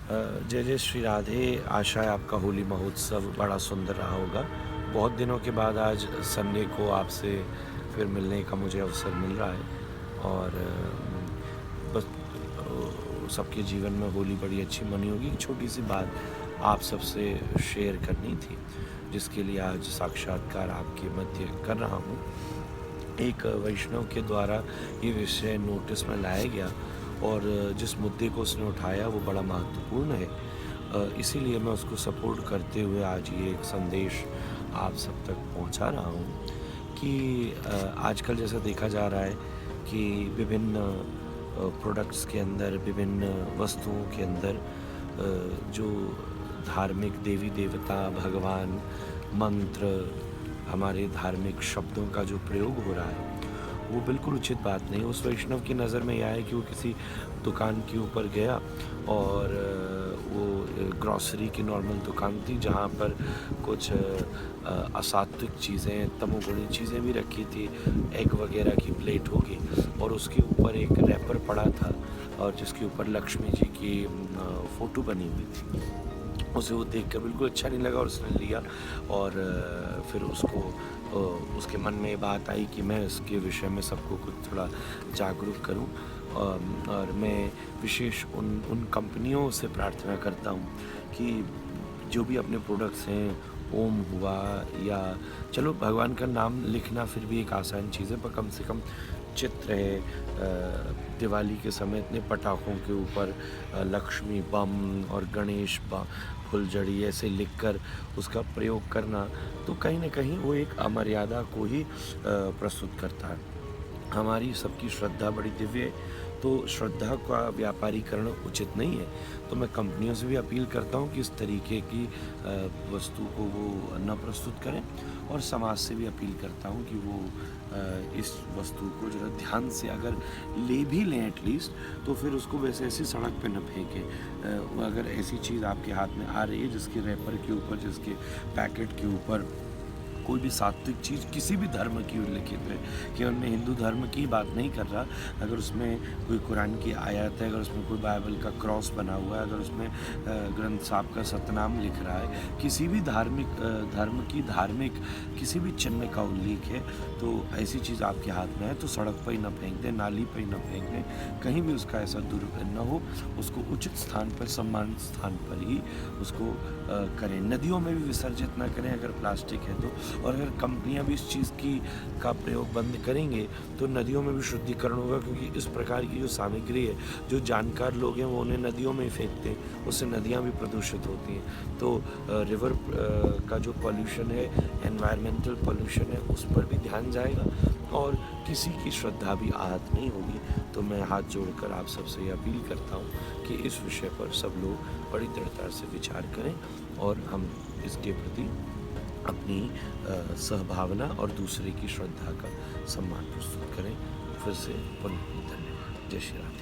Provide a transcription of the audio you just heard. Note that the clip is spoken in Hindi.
जय जय श्री राधे। आशा है आपका होली महोत्सव बड़ा सुंदर रहा होगा। बहुत दिनों के बाद आज संडे को आपसे फिर मिलने का मुझे अवसर मिल रहा है और बस सबके जीवन में होली बड़ी अच्छी मनी होगी। एक छोटी सी बात आप सबसे शेयर करनी थी, जिसके लिए आज साक्षात्कार आपके मध्य कर रहा हूँ। एक वैष्णव के द्वारा ये विषय नोटिस में लाया गया और जिस मुद्दे को उसने उठाया वो बड़ा महत्वपूर्ण है। इसीलिए मैं उसको सपोर्ट करते हुए आज ये एक संदेश आप सब तक पहुंचा रहा हूँ कि आजकल जैसा देखा जा रहा है कि विभिन्न प्रोडक्ट्स के अंदर, विभिन्न वस्तुओं के अंदर जो धार्मिक देवी देवता, भगवान, मंत्र, हमारे धार्मिक शब्दों का जो प्रयोग हो रहा है वो बिल्कुल उचित बात नहीं। उस वैष्णव की नज़र में यह है कि वो किसी दुकान के ऊपर गया और वो ग्रॉसरी की नॉर्मल दुकान थी जहाँ पर कुछ असात्विक चीज़ें, तमोगुणी चीज़ें भी रखी थी। एग वगैरह की प्लेट होगी और उसके ऊपर एक रैपर पड़ा था और जिसके ऊपर लक्ष्मी जी की फ़ोटो बनी हुई थी। उसे वो देखकर बिल्कुल अच्छा नहीं लगा और उसने लिया और फिर उसके मन में ये बात आई कि मैं इसके विषय में सबको कुछ थोड़ा जागरूक करूं। और मैं विशेष उन कंपनियों से प्रार्थना करता हूं कि जो भी अपने प्रोडक्ट्स हैं, ओम हुआ या चलो भगवान का नाम लिखना फिर भी एक आसान चीज़ है, पर कम से कम चित्र है। दिवाली के समय इतने पटाखों के ऊपर लक्ष्मी बम और गणेश फुलझड़ी ऐसे लिखकर उसका प्रयोग करना तो कहीं ना कहीं वो एक अमर्यादा को ही प्रस्तुत करता है। हमारी सबकी श्रद्धा बड़ी दिव्य है, तो श्रद्धा का व्यापारीकरण उचित नहीं है। तो मैं कंपनियों से भी अपील करता हूँ कि इस तरीके की वस्तु को वो न प्रस्तुत करें और समाज से भी अपील करता हूँ कि वो इस वस्तु को जरा ध्यान से अगर ले भी लें एटलीस्ट, तो फिर उसको वैसे ऐसी सड़क पे न फेंकें। अगर ऐसी चीज़ आपके हाथ में आ रही है जिसके रैपर के ऊपर, जिसके पैकेट के ऊपर कोई भी सात्विक चीज़ किसी भी धर्म की उल्लिखित है, केवल मैं हिंदू धर्म की बात नहीं कर रहा, अगर उसमें कोई कुरान की आयत है, अगर उसमें कोई बाइबल का क्रॉस बना हुआ है, अगर उसमें ग्रंथ साहब का सतनाम लिख रहा है, किसी भी धार्मिक किसी भी चिन्ह का उल्लेख है, तो ऐसी चीज़ आपके हाथ में है तो सड़क पर ही न फेंक दें, नाली पर ही न फेंक दें, कहीं भी उसका ऐसा दुरुपयोग न हो। उसको उचित स्थान पर, सम्मानित स्थान पर ही उसको करें। नदियों में भी विसर्जित ना करें अगर प्लास्टिक है तो। और अगर कंपनियां भी इस चीज़ का प्रयोग बंद करेंगे तो नदियों में भी शुद्धिकरण होगा, क्योंकि इस प्रकार की जो सामग्री है, जो जानकार लोग हैं वो उन्हें नदियों में ही फेंकते हैं, उससे नदियां भी प्रदूषित होती हैं। तो रिवर का जो पॉल्यूशन है, एनवायरमेंटल पॉल्यूशन है, उस पर भी ध्यान जाएगा और किसी की श्रद्धा भी आहत नहीं होगी। तो मैं हाथ जोड़कर आप सबसे ये अपील करता हूँ कि इस विषय पर सब लोग बड़ी दृढ़ता से विचार करें और हम इसके प्रति अपनी सहभावना और दूसरे की श्रद्धा का सम्मान प्रस्तुत करें। फिर से पुनः धन्यवाद। जय श्री राधे।